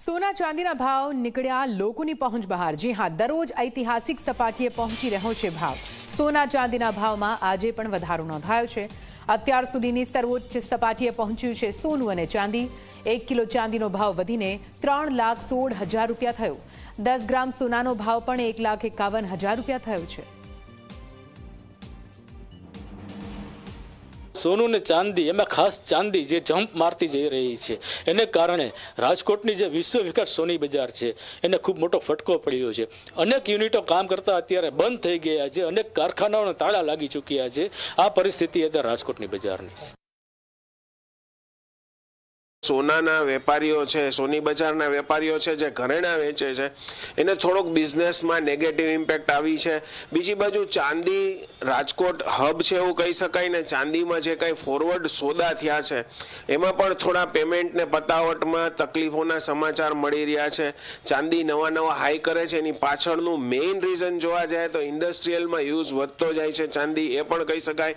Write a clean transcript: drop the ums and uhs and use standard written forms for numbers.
સોના ચાંદીના ભાવ નીકળ્યા લોકોની પહોંચ બહાર। જી હા, દરરોજ ઐતિહાસિક સપાટીએ પહોંચી રહ્યો છે ભાવ। સોના ચાંદીના ભાવમાં આજે પણ વધારો નોંધાયો છે। અત્યાર સુધીની સર્વોચ્ચ સપાટીએ પહોંચ્યું છે સોનું અને ચાંદી। 1 કિલો ચાંદીનો ભાવ વધીને 3,16,000 રૂપિયા થયો। 10 ગ્રામ સોનાનો ભાવ પણ 1,51,000 રૂપિયા થયો છે। સોનું ને ચાંદી, એમાં ખાસ ચાંદી જે જમ્પ મારતી જઈ રહી છે, એને કારણે રાજકોટની જે વિશ્વવિખ્યાત સોની બજાર છે એને ખૂબ મોટો ફટકો પડ્યો છે। અનેક યુનિટો કામ કરતા અત્યારે બંધ થઈ ગયા છે, અનેક કારખાનાઓને તાળા લાગી ચૂક્યા છે। આ પરિસ્થિતિ અત્યારે રાજકોટની બજારની। સોનાના વેપારીઓ છે, સોની બજારના વેપારીઓ છે જે ઘરેણાં વેચે છે એને થોડોક બિઝનેસમાં નેગેટિવ ઇમ્પેક્ટ આવી છે। બીજી બાજુ ચાંદી રાજકોટ હબ છે એવું કહી શકાય ને, ચાંદીમાં જે કંઈ ફોરવર્ડ સોદા થયા છે એમાં પણ થોડા પેમેન્ટ ને પતાવટમાં તકલીફોના સમાચાર મળી રહ્યા છે। ચાંદી નવા હાઈ કરે છે, એની પાછળનું મેઇન રીઝન જોવા જાય તો ઇન્ડસ્ટ્રીયલમાં યુઝ વધતો જાય છે ચાંદી, એ પણ કહી શકાય।